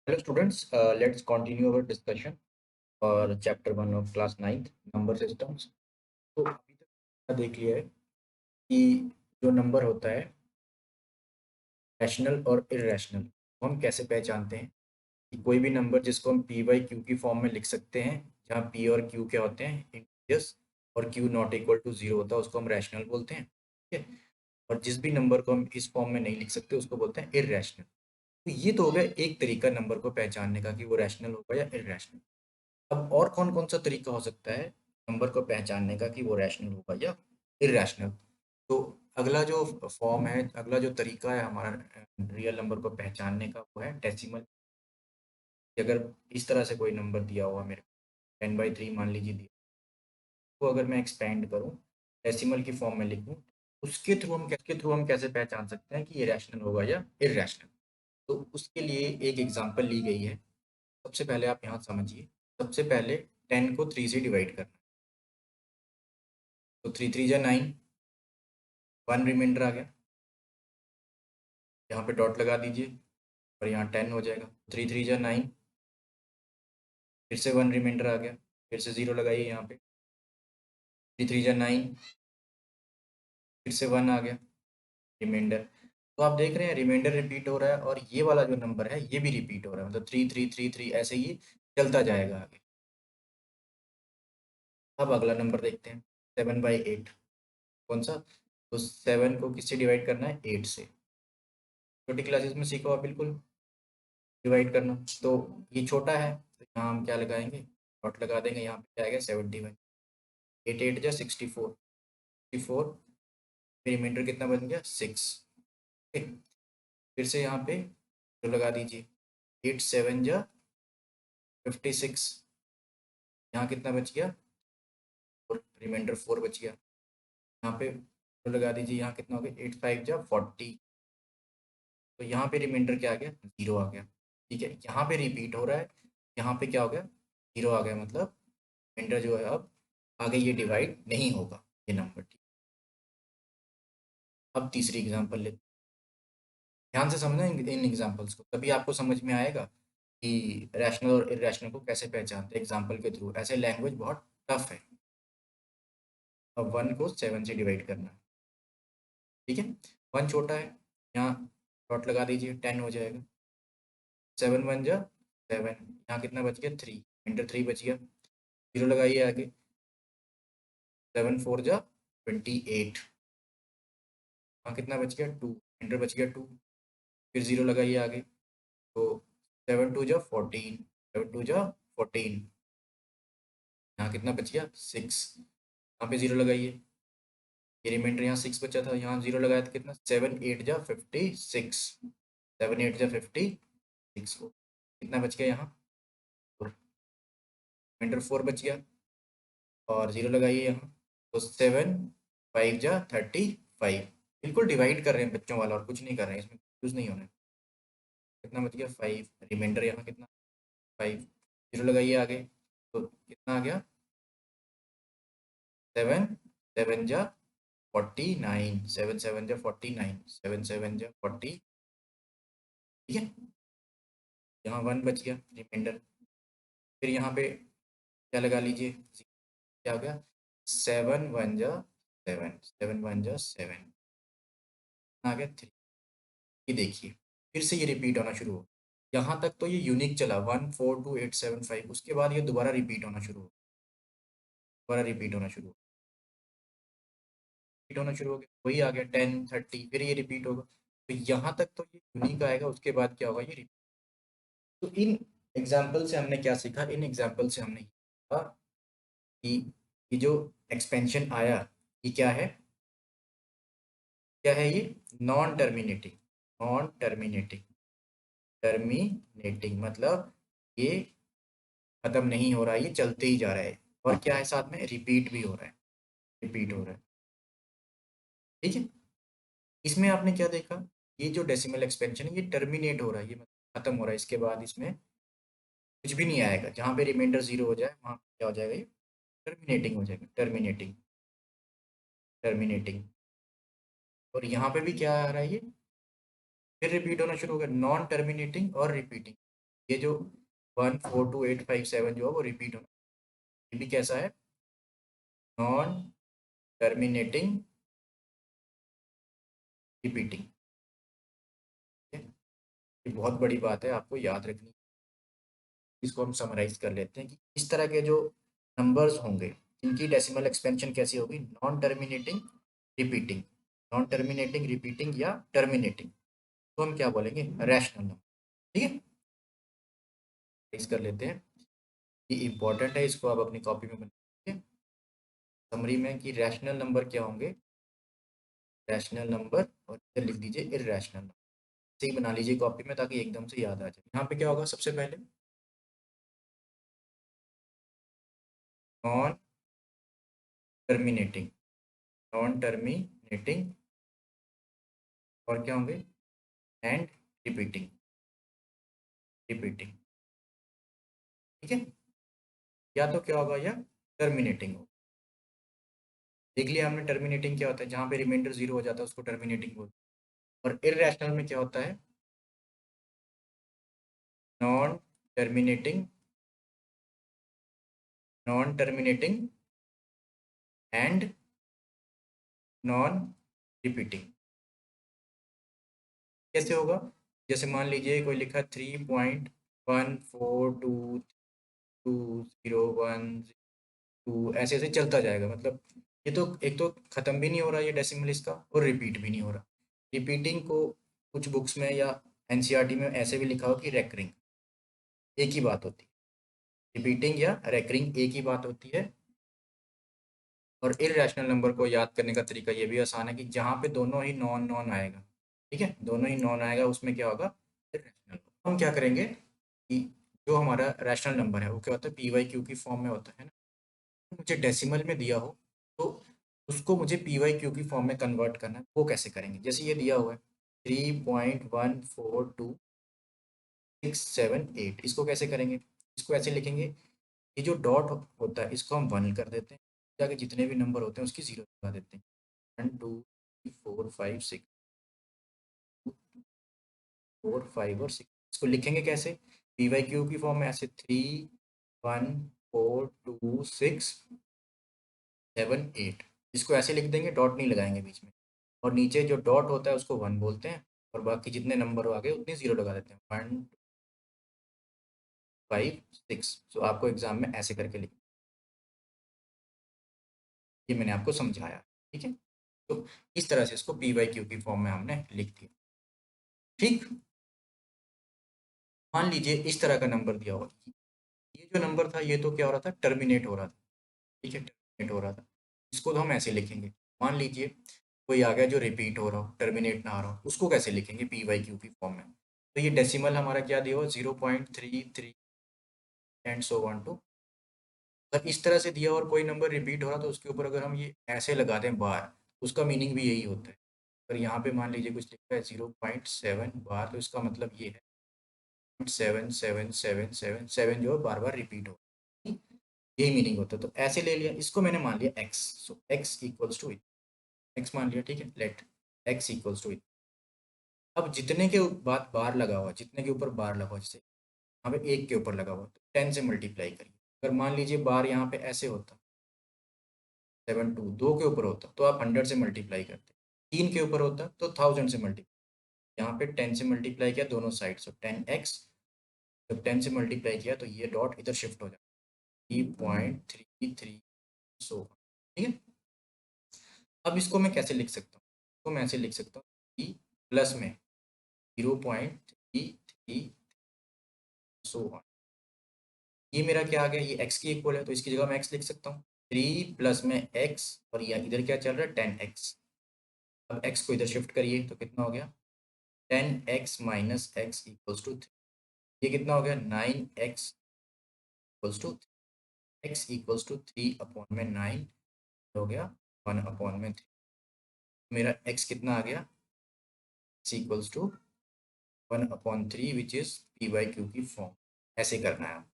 Hello students, let's continue our discussion for chapter 1 of class 9th number systems। तो अभी तक हमने देख लिया है कि जो नंबर होता है रैशनल और इर्रेशनल वो हम कैसे पहचानते हैं कि कोई भी नंबर जिसको हम पी बाई क्यू की फॉर्म में लिख सकते हैं, जहाँ पी और क्यू क्या होते हैं इंटीजर्स और q not equal to zero होता है उसको हम रैशनल बोलते हैं। ठीक है। और जिस भी नंबर को हम इस फॉर्म में नहीं लिख सकते उसको बोलते हैं इर्रेशनल। तो ये तो हो गया एक तरीका नंबर को पहचानने का कि वो रैशनल होगा या इर्रेशनल। अब और कौन-कौन सा तरीका हो सकता है नंबर को पहचानने का कि वो रैशनल होगा या इर्रेशनल? तो अगला जो फॉर्म है, अगला जो तरीका है हमारा रियल नंबर को पहचानने का वो है डेसिमल। अगर इस तरह से कोई नंबर दिया हुआ मेरे को 10/3 मान लीजिए दिया, तो अगर मैं एक्सपेंड करूँ, डेसिमल की फॉर्म में लिखूँ, उसके थ्रू हम कैसे पहचान सकते हैं कि ये रैशनल होगा या इर्रेशनल? तो उसके लिए एक एग्ज़ाम्पल ली गई है। सबसे पहले आप यहाँ समझिए, सबसे पहले 10 को 3 से डिवाइड करना है। तो 3 3 जा 9, 1 रिमाइंडर आ गया। यहाँ पे डॉट लगा दीजिए और यहाँ 10 हो जाएगा। 3 3 जा 9, फिर से 1 रिमाइंडर आ गया, फिर से 0 लगाइए यहाँ पे। 3 3 जा 9, फिर से 1 आ गया रिमाइंडर। तो आप देख रहे हैं रिमाइंडर रिपीट हो रहा है और ये वाला जो नंबर है ये भी रिपीट हो रहा है, मतलब 3 3 3 3 ऐसे ही चलता जाएगा आगे। अब अगला नंबर देखते हैं, 7/8। कौन सा? तो 7 को किससे डिवाइड करना है? 8 से। छोटी क्लासेस में सीखा हुआ बिल्कुल डिवाइड करना। तो ये छोटा है तो यहाँ हम क्या लगाएंगे? डॉट लगा देंगे। यहाँ पे क्या आएगा? 71। 8 8 जा 64, 64। रिमाइंडर कितना बन गया? 6। ठीक। फिर से यहाँ पे जो लगा दीजिए, 8 7 जा 56। यहाँ कितना बच गया? और रिमाइंडर 4 बच गया। यहाँ पे जो लगा दीजिए, यहाँ कितना हो गया? 8 5 जा 40। तो यहाँ पे रिमाइंडर क्या आ गया? 0 आ गया। ठीक है, यहाँ पे रिपीट हो रहा है, यहाँ पे क्या हो गया? 0 आ गया, मतलब रिमाइंडर जो है अब आगे ये डिवाइड नहीं होगा ये नंबर। ठीक। अब तीसरी एग्जांपल लेते हैं। ध्यान से समझना इन एग्जांपल्स को, तभी आपको समझ में आएगा कि रैशनल और इरैशनल को कैसे पहचानते हैं एग्जांपल के थ्रू। ऐसे लैंग्वेज बहुत टफ है। अब 1 को 7 से डिवाइड करना है। ठीक है, 1 छोटा है, यहाँ डॉट लगा दीजिए, 10 हो जाएगा। 7 1 जा 7, यहाँ कितना बच गया? 3, इंटर 3 बच गया। 0 लगाइए आगे, 7 4 जा 28, यहाँ कितना बच गया? 2, इंटर बच गया 2। फिर 0 लगाइए आगे, तो 7 2 जा 14, 7 2 जा 14, यहाँ कितना बच गया? 6। यहाँ पे 0 लगाइए, ये रिमाइंडर यहाँ 6 बचा था, यहाँ 0 लगाया था, कितना? 7 8 जा 56, 7 8 जा 56 को कितना बच गया यहाँ? रिमाइंडर 4 बच गया और 0 लगाइए यहाँ, तो 7 5 जा 35। बिल्कुल डिवाइड कर रहे हैं बच्चों वाला और कुछ नहीं कर रहे हैं, इसमें कुछ नहीं होना है। कितना बच गया? 5। रिमाइंडर यहाँ कितना? 5। 0 लगाइए आगे, तो कितना आ गया? 7 7 जा 49, 7 7 जा 49, 7 7 जा 40। ठीक है, यहाँ 1 बच गया रिमाइंडर। फिर यहाँ पे क्या लगा लीजिए? क्या हो गया? 7 1 जा 7, 7 1 जा 7, आ गया 3। ये देखिए, फिर से ये रिपीट होना शुरू हो। यहाँ तक तो ये यूनिक चला 1 4 2 8 7 5, उसके बाद ये दोबारा रिपीट होना शुरू हो, दोबारा रिपीट होना शुरू हो, रिपीट होना शुरू हो गया। वही आ गया 10 30, फिर ये रिपीट होगा। तो यहाँ तक तो ये यूनिक आएगा, उसके बाद क्या होगा? ये रिपीट। तो इन एग्जाम्पल से हमने क्या सीखा? इन एग्जाम्पल से हमने सीखा कि ये जो एक्सपेंशन आया ये क्या है? क्या है ये? Non terminating. Non terminating, terminating मतलब ये खत्म नहीं हो रहा है, ये चलते ही जा रहा है। और क्या है साथ में? रिपीट भी हो रहा है, रिपीट हो रहा है। ठीक है, इसमें आपने क्या देखा? ये जो डेसिमल एक्सपेंशन है ये टर्मिनेट हो रहा है, ये मतलब खत्म हो रहा है। इसके बाद इसमें कुछ भी नहीं आएगा, जहाँ पे रिमाइंडर 0 हो जाए वहाँ क्या हो जाएगा? ये टर्मिनेटिंग हो जाएगा, टर्मिनेटिंग, टर्मिनेटिंग। और यहाँ पे भी क्या आ रहा है? ये फिर रिपीट होना शुरू हो गया, नॉन टर्मिनेटिंग और रिपीटिंग। ये जो 142857 जो है वो रिपीट होना, ये भी कैसा है, नॉन टर्मिनेटिंग रिपीटिंग। ये बहुत बड़ी बात है, आपको याद रखनी। इसको हम समराइज कर लेते हैं कि इस तरह के जो नंबर्स होंगे इनकी डेसिमल एक्सपेंशन कैसी होगी, non terminating repeating, non terminating repeating या टर्मिनेटिंग, तो हम क्या बोलेंगे, रैशनल नंबर। ठीक है, इस कर लेते हैं, ये इंपॉर्टेंट है, इसको आप अपनी कॉपी में बनाइए समरी में कि रैशनल नंबर क्या होंगे, रैशनल नंबर, और इधर लिख दीजिए इररेशनल नंबर। सही बना लीजिए कॉपी में ताकि एकदम से याद आ जाए। यहाँ पे क्या होगा, सबसे पहले नॉन टर्मिनेटिंग, नॉन टर्मिनेटिंग, और क्या होंगे, एंड रिपीटिंग, रिपीटिंग। ठीक है, या तो क्या होगा, या टर्मिनेटिंग हो। देख लिया हमने टर्मिनेटिंग क्या होता है, जहाँ पे रिमाइंडर जीरो हो जाता है उसको टर्मिनेटिंग बोलते हैं। और इररेशनल में क्या होता है, non terminating, non terminating and non repeating. कैसे होगा, जैसे मान लीजिए कोई लिखा 3.14222012, ऐसे ऐसे चलता जाएगा, मतलब ये तो एक तो ख़त्म भी नहीं हो रहा ये डेसिमल इसका, और रिपीट भी नहीं हो रहा। रिपीटिंग को कुछ बुक्स में या एनसीईआरटी में ऐसे भी लिखा हो कि रेकरिंग, एक ही बात होती है, रिपीटिंग या रेकरिंग एक ही बात होती है। और इररेशनल नंबर को याद करने का तरीका ये भी आसान है कि जहाँ पे दोनों ही नॉन नॉन आएगा, ठीक है, दोनों ही नॉन आएगा, उसमें क्या होगा, इररेशनल। हम क्या करेंगे कि जो हमारा रैशनल नंबर है वो क्या होता है, पी वाई क्यू की फॉर्म में होता है ना, मुझे डेसिमल में दिया हो तो उसको मुझे पी वाई क्यू की फॉर्म में कन्वर्ट करना है, वो कैसे करेंगे, जैसे ये दिया हुआ है 3.142678, इसको कैसे करेंगे, इसको ऐसे लिखेंगे, ये जो डॉट होता है इसको हम 1 कर देते हैं, जाके जितने भी नंबर होते हैं उसकी 0 लगा देते हैं, 1 2 3 4 5 6, 4 5 और 6, इसको लिखेंगे कैसे, पी वाई क्यू की फॉर्म में ऐसे 3 1 4 2 6 7 8, इसको ऐसे लिख देंगे, डॉट नहीं लगाएंगे बीच में, और नीचे जो डॉट होता है उसको 1 बोलते हैं, और बाकी जितने नंबर आगे उतने 0 लगा देते हैं, 1 5 6। तो आपको एग्जाम में ऐसे करके लिख, ये मैंने आपको समझाया, ठीक है। तो इस तरह से इसको पी वाई क्यू की फॉर्म में हमने लिख दिया। ठीक, मान लीजिए इस तरह का नंबर दिया हुआ, ये जो नंबर था ये तो क्या हो रहा था, टर्मिनेट हो रहा था, ठीक है, टर्मिनेट हो रहा था, इसको तो हम ऐसे लिखेंगे। मान लीजिए कोई आ गया जो रिपीट हो रहा हो, टर्मिनेट ना आ रहा हो, उसको कैसे लिखेंगे पी वाई क्यू की फॉर्म में, तो ये डेसिमल हमारा क्या दिया हुआ, 0.33 एंड सो वन टू। अगर इस तरह से दिया और कोई नंबर रिपीट हो रहा तो उसके ऊपर अगर हम ये ऐसे लगा दें बार, उसका मीनिंग भी यही होता है। अगर यहाँ पे मान लीजिए कुछ लिखा है 0.7 बार, तो इसका मतलब ये है 77777 जो है बार बार रिपीट हो, यही मीनिंग होता है। तो ऐसे ले लिया, इसको मैंने मान लिया x, so x equals to x मान लिया, ठीक है, लेट x इक्वल्स टू। अब जितने के बाद बार लगा हुआ, जितने के ऊपर बार लगा हुआ, जैसे यहाँ पे 1 के ऊपर लगा हुआ तो 10 से मल्टीप्लाई करिए। अगर मान लीजिए बार यहाँ पे ऐसे होता 2 के ऊपर होता तो आप 100 से मल्टीप्लाई करते, 3 के ऊपर होता तो 1000 से मल्टीप्लाई, यहाँ पे 10 से मल्टीप्लाई किया दोनों साइड, सो 10x, जब 10 से मल्टीप्लाई किया तो ये डॉट इधर शिफ्ट हो जाता, 3.33, सो ठीक है। अब इसको मैं कैसे लिख सकता हूँ, तो मैं ऐसे लिख सकता हूँ कि प्लस में 0.33, सो ये मेरा क्या आ गया, ये x की इक्वल है तो इसकी जगह मैं x लिख सकता हूँ, 3 प्लस में x, और ये इधर क्या चल रहा है 10x। अब x को इधर शिफ्ट करिए तो कितना हो गया, 10x minus x equals to 3, ये कितना हो गया 9x equals to, x equals to 3 upon में 9 हो गया 1 अपॉन में 3, मेरा x कितना आ गया, x equals to 1 upon 3 which is p by q की फॉर्म। ऐसे करना है।